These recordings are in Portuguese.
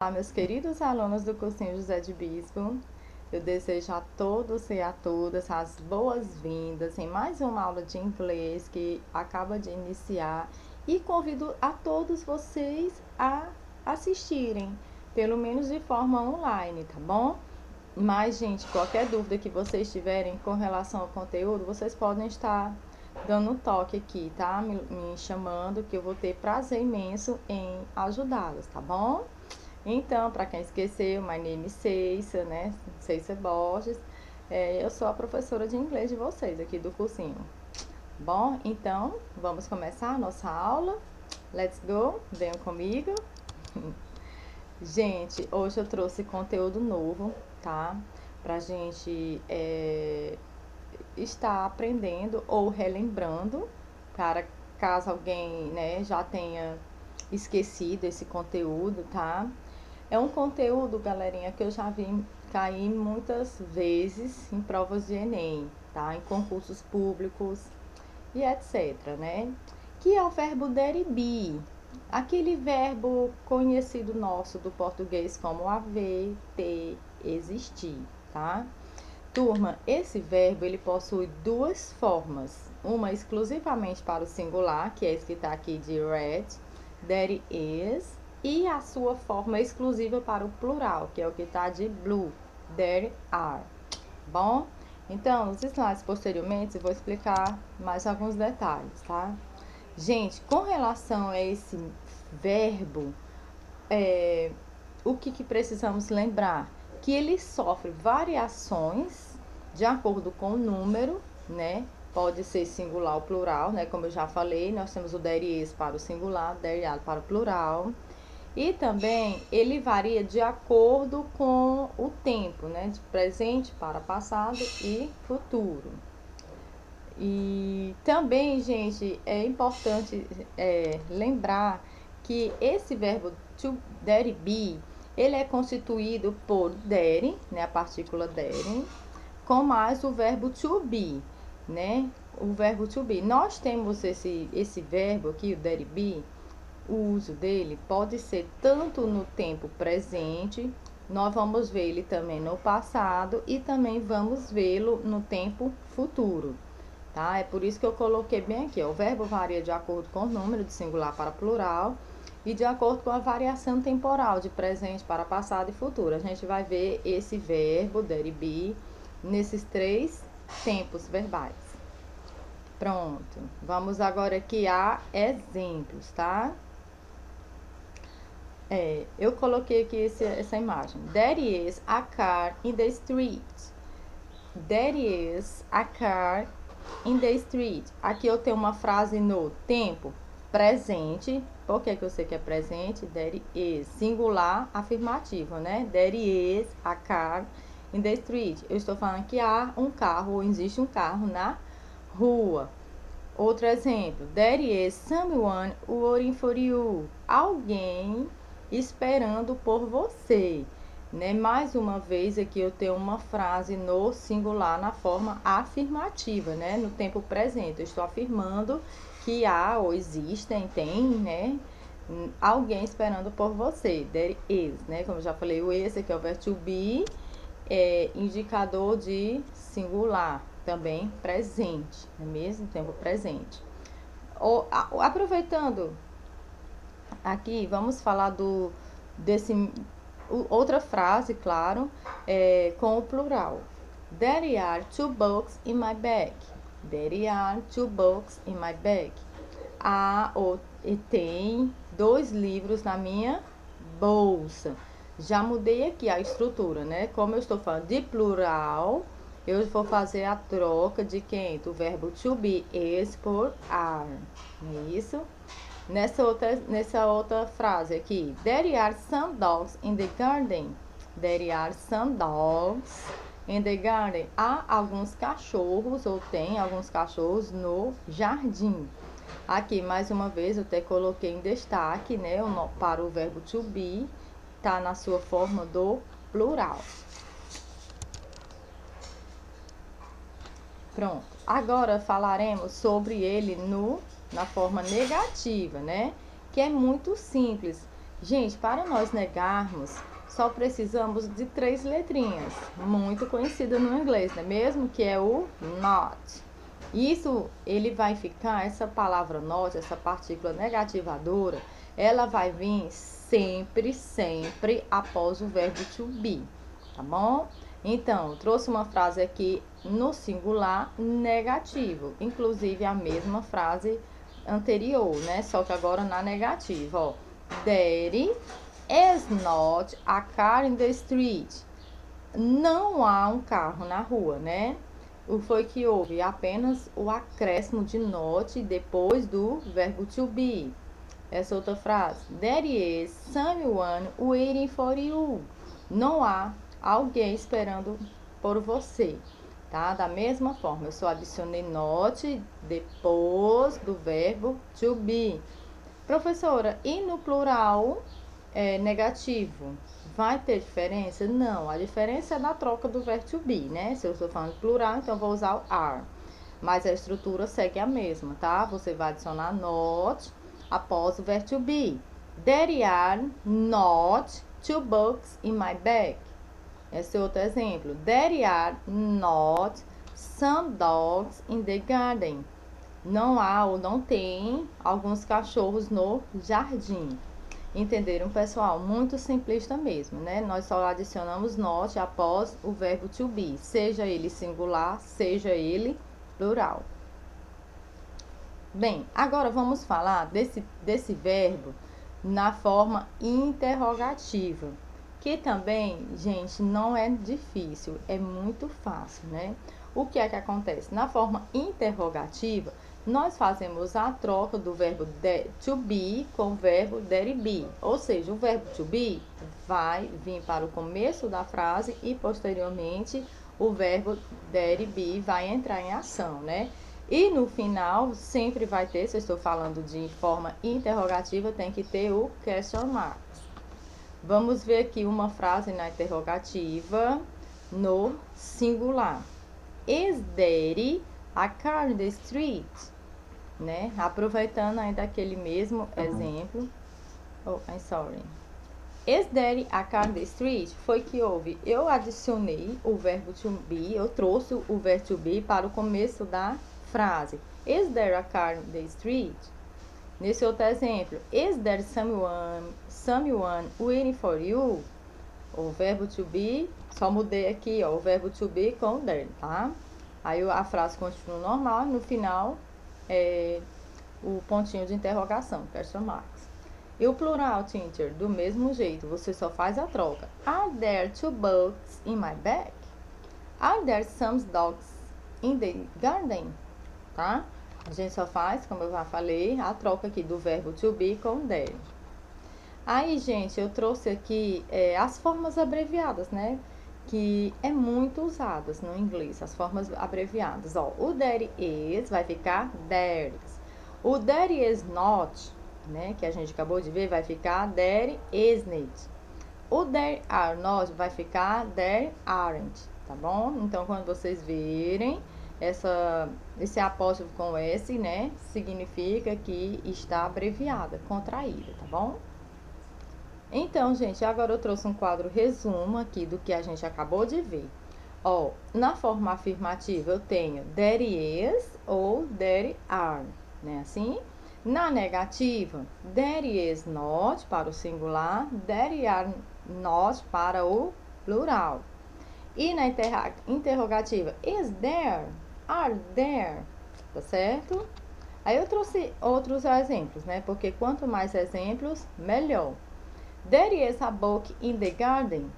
Olá, meus queridos alunos do cursinho José de Bispo. Eu desejo a todos e a todas as boas-vindas em mais uma aula de inglês que acaba de iniciar e convido a todos vocês a assistirem, pelo menos de forma online, tá bom? Mas, gente, qualquer dúvida que vocês tiverem com relação ao conteúdo, vocês podem estar dando um toque aqui, tá? Me chamando, que eu vou ter prazer imenso em ajudá-los, tá bom? Então, para quem esqueceu, my name is Ceissa, né? Ceissa Borges. Eu sou a professora de inglês de vocês aqui do cursinho. Bom, então, vamos começar a nossa aula. Let's go, venham comigo. Gente, hoje eu trouxe conteúdo novo, tá? Pra gente estar aprendendo ou relembrando, cara, caso alguém, né, já tenha esquecido esse conteúdo, tá? É um conteúdo, galerinha, que eu já vi cair muitas vezes em provas de Enem, tá? Em concursos públicos e etc, né? Que é o verbo there be. Aquele verbo conhecido nosso do português como haver, ter, existir, tá? Turma, esse verbo ele possui duas formas. Uma exclusivamente para o singular, que é esse que está aqui de red, there is, e a sua forma exclusiva para o plural, que é o que está de blue, there are. Bom? Então, nos slides posteriormente eu vou explicar mais alguns detalhes, tá? Gente, com relação a esse verbo, o que precisamos lembrar? Que ele sofre variações de acordo com o número, né? Pode ser singular ou plural, né? Como eu já falei, nós temos o there is para o singular, there are para o plural. E também ele varia de acordo com o tempo, né? De presente para passado e futuro. E também, gente, é importante lembrar que esse verbo to there be, ele é constituído por there, né, a partícula there, com mais o verbo to be, né? O verbo to be. Nós temos esse verbo aqui, o there be, o uso dele pode ser tanto no tempo presente, nós vamos ver ele também no passado e também vamos vê-lo no tempo futuro. Tá? É por isso que eu coloquei bem aqui, ó. O verbo varia de acordo com o número de singular para plural e de acordo com a variação temporal de presente para passado e futuro. A gente vai ver esse verbo, there be, nesses três tempos verbais. Pronto. Vamos agora aqui a exemplos, tá? Eu coloquei aqui essa imagem. There is a car in the street. There is a car in the street. Aqui eu tenho uma frase no tempo presente. Por que eu sei que é presente? There is. Singular afirmativo, né? There is a car in the street. Eu estou falando que há um carro, ou existe um carro na rua. Outro exemplo. There is someone waiting for you. Alguém esperando por você. Né? Mais uma vez aqui eu tenho uma frase no singular na forma afirmativa, né? No tempo presente. Eu estou afirmando que há ou existem, tem, né? Alguém esperando por você. There is, né? Como eu já falei, o esse aqui é o verbo to be, indicador de singular, também presente, no mesmo tempo presente. Aproveitando aqui, vamos falar outra frase, claro, com o plural. There are two books in my bag. There are two books in my bag. Tem 2 livros na minha bolsa. Já mudei aqui a estrutura, né? Como eu estou falando de plural, eu vou fazer a troca de quem? Do verbo to be, is por are. Não é isso? Nessa outra frase aqui. There are some dogs in the garden. There are some dogs in the garden. Há alguns cachorros, ou tem alguns cachorros no jardim. Aqui, mais uma vez, eu até coloquei em destaque, né? Para o verbo to be, tá na sua forma do plural. Pronto. Agora falaremos sobre ele na forma negativa, né? Que é muito simples. Gente, para nós negarmos, só precisamos de 3 letrinhas, muito conhecida no inglês, não é mesmo? Que é o not. Isso, ele vai ficar, essa palavra not, essa partícula negativadora, ela vai vir sempre após o verbo to be, tá bom? Então, eu trouxe uma frase aqui no singular negativo, inclusive a mesma frase anterior, né? Só que agora na negativa, ó. There is not a car in the street. Não há um carro na rua, né? O foi que houve? Apenas o acréscimo de not depois do verbo to be. Essa outra frase. There is someone waiting for you. Não há alguém esperando por você, tá? Da mesma forma, eu só adicionei not depois do verbo to be. Professora, e no plural negativo? Vai ter diferença? Não, a diferença é na troca do verbo to be, né? Se eu estou falando plural, então vou usar o are. Mas a estrutura segue a mesma, tá? Você vai adicionar not após o verbo to be. There are not 2 books in my bag. Esse é outro exemplo. There are not some dogs in the garden. Não há ou não tem alguns cachorros no jardim. Entenderam, pessoal? Muito simplista mesmo, né? Nós só adicionamos not após o verbo to be, seja ele singular, seja ele plural. Bem, agora vamos falar desse verbo na forma interrogativa, que também, gente, não é difícil, é muito fácil, né? O que é que acontece? Na forma interrogativa, nós fazemos a troca do verbo to be com o verbo there be. Ou seja, o verbo to be vai vir para o começo da frase e, posteriormente, o verbo there be vai entrar em ação, né? E no final, sempre vai ter, se eu estou falando de forma interrogativa, tem que ter o question mark. Vamos ver aqui uma frase na interrogativa no singular. Is there a car in the street? Né? Aproveitando ainda aquele mesmo exemplo. Oh, I'm sorry. Is there a car in the street? Foi que houve. Eu adicionei o verbo to be, eu trouxe o verbo to be para o começo da frase. Is there a car in the street? Nesse outro exemplo, is there someone waiting for you? O verbo to be, só mudei aqui, ó, o verbo to be com there, tá? Aí a frase continua normal, no final, o pontinho de interrogação, question marks. E o plural, teacher, do mesmo jeito, você só faz a troca. Are there 2 books in my bag? Are there some dogs in the garden? Tá? A gente só faz, como eu já falei, a troca aqui do verbo to be com there. Aí, gente, eu trouxe aqui as formas abreviadas, né? Que é muito usadas no inglês, as formas abreviadas. Ó, o there is vai ficar there's. O there is not, né? Que a gente acabou de ver, vai ficar there isn't. O there are not vai ficar there aren't, tá bom? Então, quando vocês verem esse apóstrofo com S, né? Significa que está abreviada, contraída, tá bom? Então, gente, agora eu trouxe um quadro resumo aqui do que a gente acabou de ver. Ó, na forma afirmativa eu tenho there is ou there are, né? Assim. Na negativa, there is not para o singular, there are not para o plural. E na interrogativa, is there, are there, tá certo? Aí eu trouxe outros exemplos, né? Porque quanto mais exemplos, melhor. There is a book in the garden.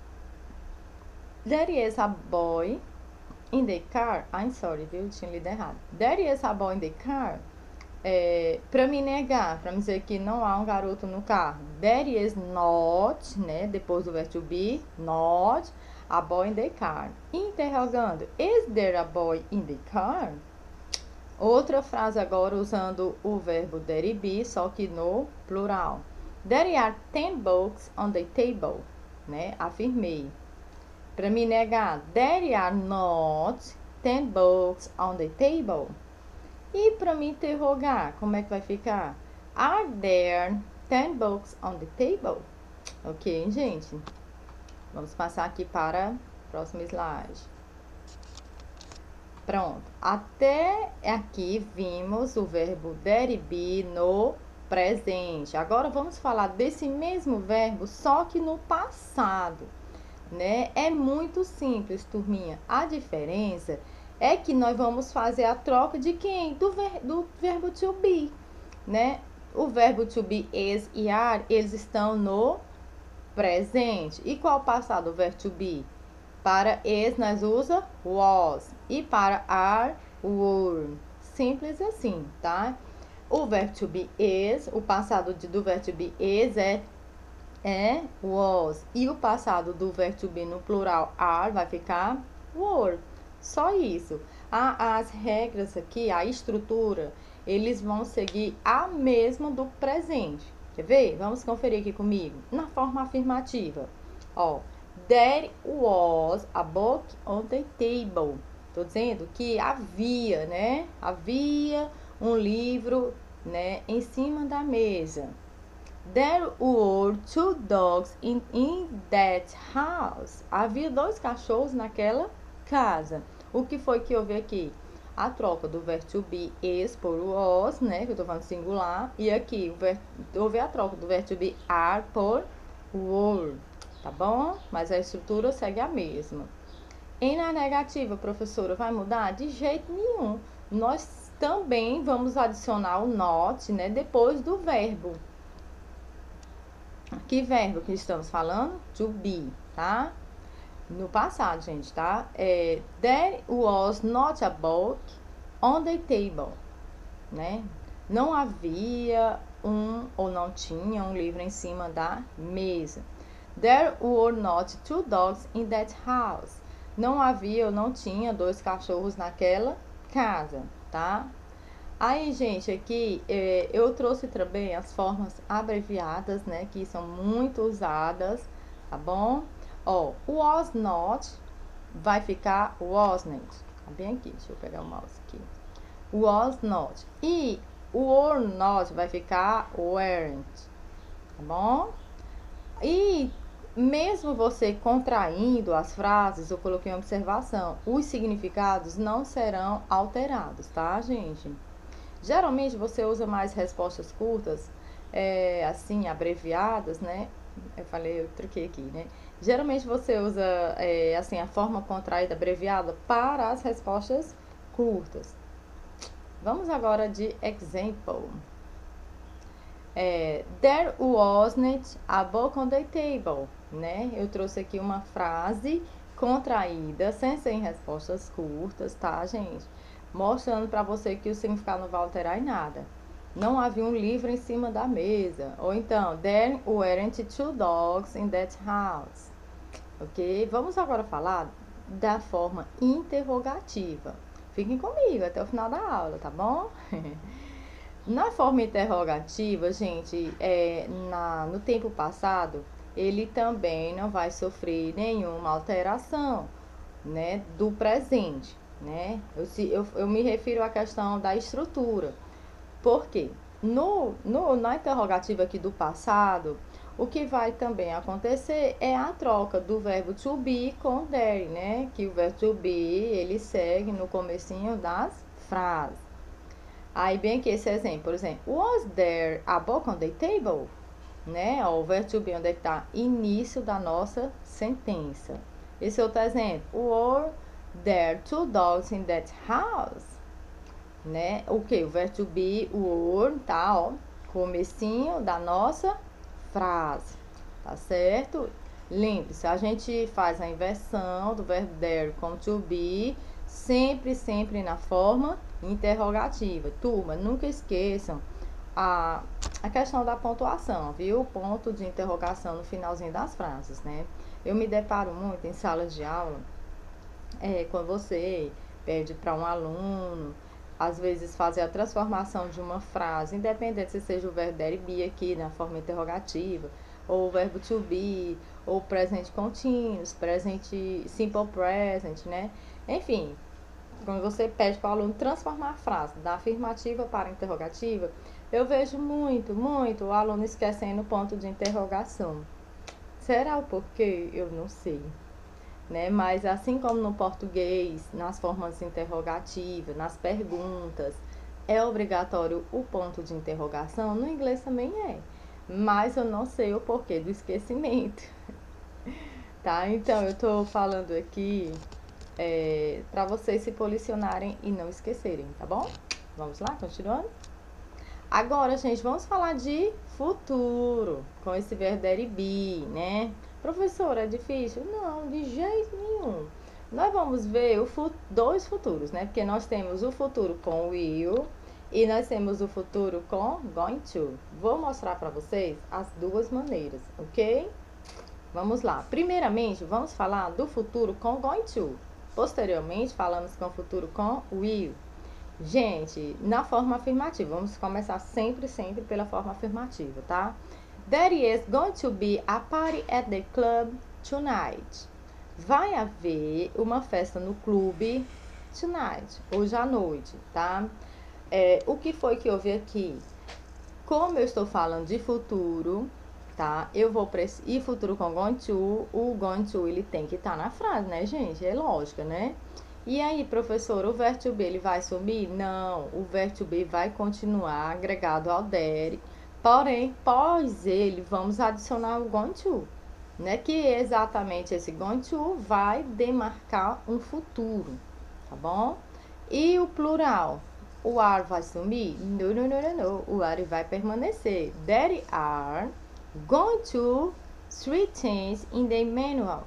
There is a boy in the car. I'm sorry, viu? Tinha lido errado. There is a boy in the car. Para me negar, para me dizer que não há um garoto no carro. There is not, né? Depois do verbo to be, not a boy in the car. Interrogando, is there a boy in the car? Outra frase agora usando o verbo there be, só que no plural. There are 10 books on the table, né? Afirmei. Para me negar, there are not 10 books on the table. E para me interrogar, como é que vai ficar? Are there 10 books on the table? Ok, gente? Vamos passar aqui para o próximo slide. Pronto. Até aqui vimos o verbo dere be no presente. Agora vamos falar desse mesmo verbo, só que no passado, né? É muito simples, turminha. A diferença é que nós vamos fazer a troca de quem? Do verbo to be, né? O verbo to be, is e are, eles estão no presente. E qual o passado do verbo to be? Para is nós usa was e para are were. Simples assim, tá? O verbo to be is, o passado do verbo to be is é was. E o passado do verbo to be no plural are vai ficar were. Só isso. As regras aqui, a estrutura, eles vão seguir a mesma do presente. Quer ver? Vamos conferir aqui comigo. Na forma afirmativa. Ó, there was a book on the table. Tô dizendo que havia, né? Havia um livro, né, em cima da mesa. There were two dogs in that house. Havia dois cachorros naquela casa. O que foi que houve aqui? A troca do verbo to be is por was, né? Que eu tô falando singular. E aqui houve a troca do verbo to be are por were. Tá bom? Mas a estrutura segue a mesma. E na negativa, professora, vai mudar? De jeito nenhum. Nós também vamos adicionar o not, né? Depois do verbo. Que verbo que estamos falando? To be, tá? No passado, gente, tá? There was not a book on the table, né? Não havia ou não tinha um livro em cima da mesa. There were not two dogs in that house. Não havia ou não tinha dois cachorros naquela casa, tá? Aí, gente, aqui eu trouxe também as formas abreviadas, né? Que são muito usadas, tá bom? Ó, was not vai ficar wasn't. Tá bem aqui, deixa eu pegar o mouse aqui. Was not. E were not vai ficar weren't, tá bom? E mesmo você contraindo as frases, eu coloquei uma observação, os significados não serão alterados, tá, gente? Geralmente você usa mais respostas curtas, assim, abreviadas, né? Eu troquei aqui, né? Geralmente você usa, assim, a forma contraída abreviada para as respostas curtas. Vamos agora de example. There wasn't a book on the table, né? Eu trouxe aqui uma frase contraída, sem ser em respostas curtas, tá, gente? Mostrando para você que o significado não vai alterar em nada. Não havia um livro em cima da mesa. Ou então, there weren't two dogs in that house. Ok? Vamos agora falar da forma interrogativa. Fiquem comigo até o final da aula, tá bom? Na forma interrogativa, gente, no tempo passado, ele também não vai sofrer nenhuma alteração, né, do presente, né? Eu me refiro à questão da estrutura. Por quê? Na interrogativa aqui do passado, o que vai também acontecer é a troca do verbo to be com there, né? Que o verbo to be, ele segue no comecinho das frases. Aí, bem aqui esse exemplo, por exemplo, was there a book on the table? Né? Ó, o verbo to be, onde é que tá? Início da nossa sentença. Esse outro exemplo, were there two dogs in that house? Né? O que? O verbo to be, were, tá? Ó, comecinho da nossa frase, tá certo? Lembre-se, a gente faz a inversão do verbo there com to be, sempre na forma interrogativa. Turma, nunca esqueçam a questão da pontuação, viu? Ponto de interrogação no finalzinho das frases, né? Eu me deparo muito em salas de aula, quando você pede para um aluno, às vezes fazer a transformação de uma frase, independente se seja o verbo there be aqui na forma interrogativa, ou o verbo to be, ou presente continuous, presente simple present, né? Enfim, quando você pede para o aluno transformar a frase da afirmativa para a interrogativa, eu vejo muito o aluno esquecendo o ponto de interrogação. Será o porquê? Eu não sei. Né? Mas assim como no português, nas formas interrogativas, nas perguntas, é obrigatório o ponto de interrogação, no inglês também é. Mas eu não sei o porquê do esquecimento, tá? Então eu tô falando aqui para vocês se posicionarem e não esquecerem, tá bom? Vamos lá, continuando? Agora, gente, vamos falar de futuro, com esse verbo be, né? Professora, é difícil? Não, de jeito nenhum. Nós vamos ver dois futuros, né? Porque nós temos o futuro com will e nós temos o futuro com going to. Vou mostrar para vocês as duas maneiras, ok? Vamos lá. Primeiramente, vamos falar do futuro com going to. Posteriormente, falamos com o futuro com will. Gente, na forma afirmativa, vamos começar sempre pela forma afirmativa, tá? There is going to be a party at the club tonight. Vai haver uma festa no clube tonight, hoje à noite, tá? O que foi que houve aqui? Como eu estou falando de futuro, tá? E futuro com going to, o going to ele tem que estar na frase, né, gente? É lógica, né? E aí, professor, o verbo to be ele vai sumir? Não, o verbo to be vai continuar agregado ao there. Porém, pós ele, vamos adicionar o going to, né? Que exatamente esse going to vai demarcar um futuro, tá bom? E o plural? O are vai sumir? Não. O are vai permanecer. There are going to 3 things in the manual.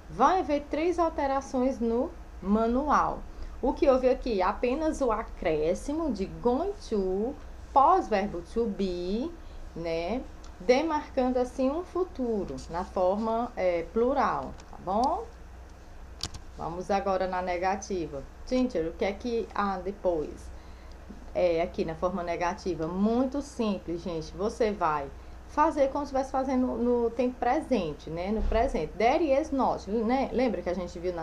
Vai haver 3 alterações no manual. O que houve aqui? Apenas o acréscimo de going to, pós-verbo to be, né? Demarcando assim um futuro, na forma plural, tá bom? Vamos agora na negativa. Teacher, o que é que há depois? Aqui na forma negativa, muito simples, gente. Você vai fazer como se estivesse fazendo no tempo presente, né? No presente. There is not, né? Lembra que a gente viu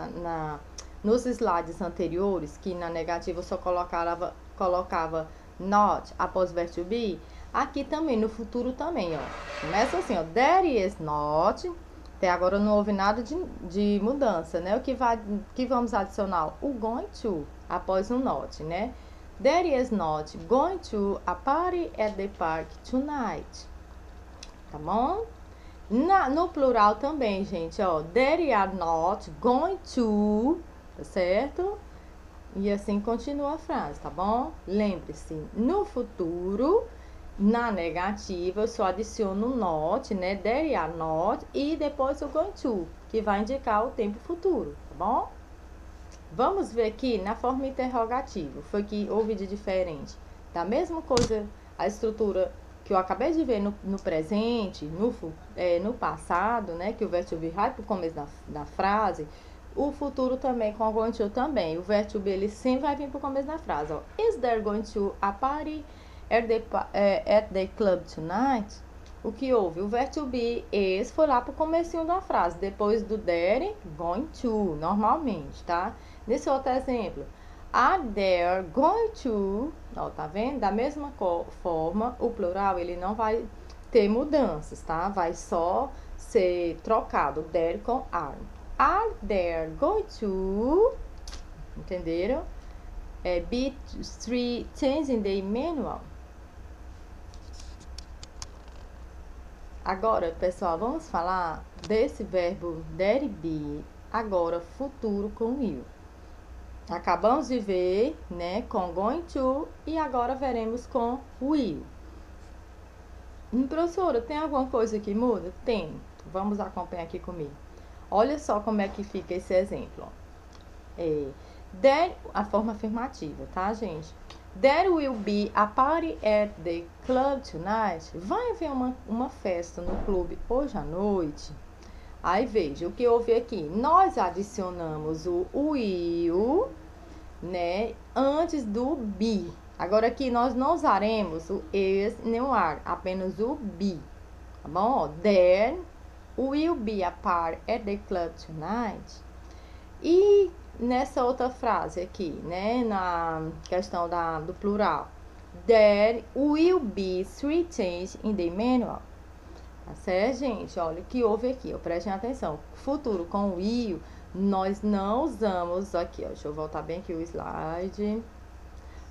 nos slides anteriores que na negativa eu só colocava not após o verbo to be? Aqui também, no futuro também, ó. Começa assim, ó. There is not. Até agora não houve nada de mudança, né? Que vamos adicionar? O going to após o not, né? There is not going to a party at the park tonight. Tá bom? No plural também, gente, ó. There are not going to, tá certo? E assim continua a frase, tá bom? Lembre-se, no futuro, na negativa, eu só adiciono not, né? There are not e depois o going to, que vai indicar o tempo futuro, tá bom? Vamos ver aqui na forma interrogativa. Foi que houve de diferente. Da mesma coisa, a estrutura que eu acabei de ver no presente, no passado, né? Que o verbo to be vai para o começo da frase. O futuro também, com o going to também. O verbo to be, ele sempre vai vir para o começo da frase. Ó. Is there going to a party at the club tonight? O que houve? O verbo to be, is, foi lá para o comecinho da frase. Depois do there, going to, normalmente, tá? Nesse outro exemplo. Are there going to... Ó, tá vendo? Da mesma forma, o plural, ele não vai ter mudanças, tá? Vai só ser trocado there com are. Are there going to... Entenderam? Be 3 things in the manual. Agora, pessoal, vamos falar desse verbo there be, agora futuro com will. Acabamos de ver, né, com going to e agora veremos com will. Professora, tem alguma coisa que muda? Tem. Vamos acompanhar aqui comigo. Olha só como é que fica esse exemplo. A forma afirmativa, tá, gente? There will be a party at the club tonight. Vai haver uma festa no clube hoje à noite. Aí veja, o que houve aqui? Nós adicionamos o will, né, antes do be. Agora aqui nós não usaremos o is nem o are, apenas o be. Tá bom? There will be a party at the club tonight. E nessa outra frase aqui, né, na questão do plural. There will be 3 things in the manual. Tá certo, gente? Olha o que houve aqui, ó, prestem atenção. Futuro com will, nós não usamos aqui, ó. Deixa eu voltar bem aqui o slide.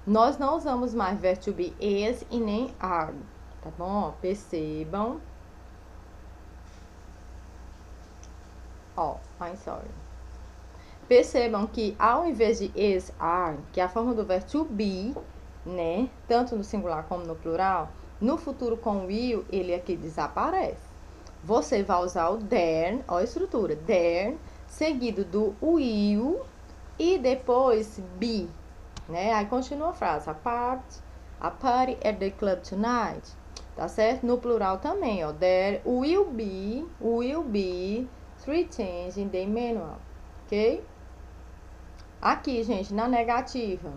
Nós não usamos mais verbo to be is e nem are, tá bom? Percebam. Ó, I'm sorry. Percebam que ao invés de is, are, que é a forma do verbo to be, né? Tanto no singular como no plural, no futuro com will, ele aqui desaparece. Você vai usar o there, ó a estrutura, there, seguido do will e depois be, né? Aí continua a frase, a party at the club tonight, tá certo? No plural também, ó, there will be three things in the manual, ok? Aqui, gente, na negativa,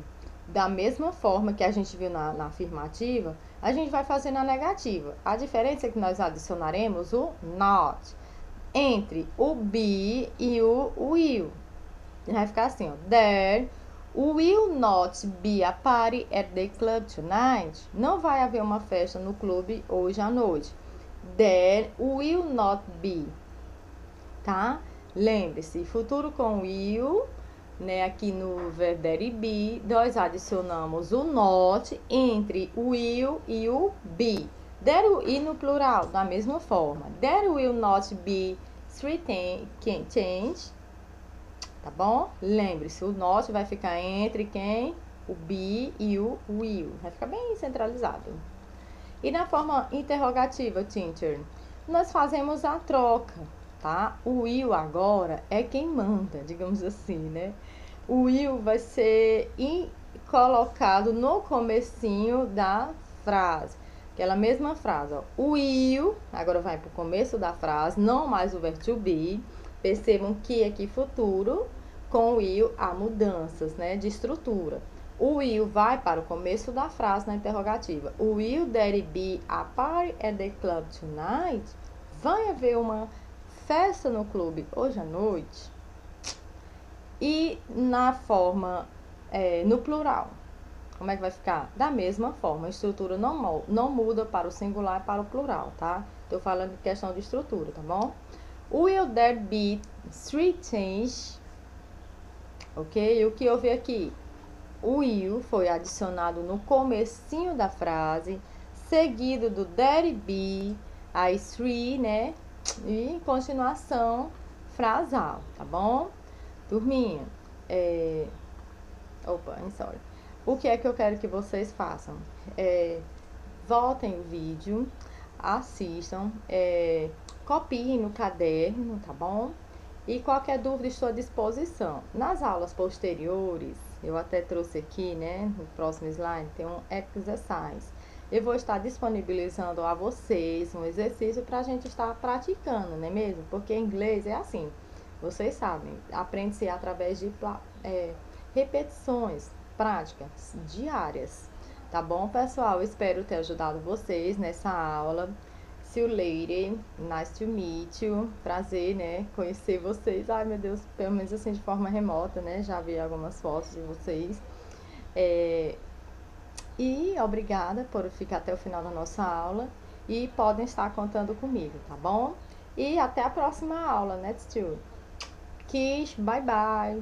da mesma forma que a gente viu na afirmativa, a gente vai fazer na negativa. A diferença é que nós adicionaremos o not entre o be e o will. Vai ficar assim, ó. There will not be a party at the club tonight. Não vai haver uma festa no clube hoje à noite. There will not be. Tá? Lembre-se, futuro com will, né? Aqui no verbo there be, nós adicionamos o not entre o will e o be. There e no plural, da mesma forma. There will not be three change. Tá bom? Lembre-se, o not vai ficar entre quem? O be e o will. Vai ficar bem centralizado. E na forma interrogativa, teacher, nós fazemos a troca, tá? O will agora é quem manda, digamos assim, né? O will vai ser colocado no comecinho da frase. Aquela mesma frase, ó. O will, agora vai para o começo da frase, não mais o verbo to be. Percebam que aqui futuro, com o will há mudanças, né, de estrutura. O will vai para o começo da frase na interrogativa. Will there be a party at the club tonight? Vai haver uma festa no clube hoje à noite? E na forma, no plural, como é que vai ficar? Da mesma forma, a estrutura não muda para o singular e para o plural, tá? Tô falando de questão de estrutura, tá bom? Will there be three things? Ok? O que houve aqui? O will foi adicionado no comecinho da frase, seguido do there be, as three, né? E em continuação, frasal, tá bom? Turminha, opa, I'm sorry. O que é que eu quero que vocês façam? Voltem o vídeo, assistam, copiem no caderno, tá bom? E qualquer dúvida estou à disposição. Nas aulas posteriores, eu até trouxe aqui, né, no próximo slide, tem um exercise. Eu vou estar disponibilizando a vocês um exercício para a gente estar praticando, não é mesmo? Porque inglês é assim, vocês sabem, aprende-se através de repetições, práticas diárias. Tá bom, pessoal? Espero ter ajudado vocês nessa aula. See you later. Nice to meet you. Prazer, né? Conhecer vocês. Ai, meu Deus, pelo menos assim de forma remota, né? Já vi algumas fotos de vocês. E obrigada por ficar até o final da nossa aula. E podem estar contando comigo, tá bom? E até a próxima aula, né, tio? Kiss, bye bye.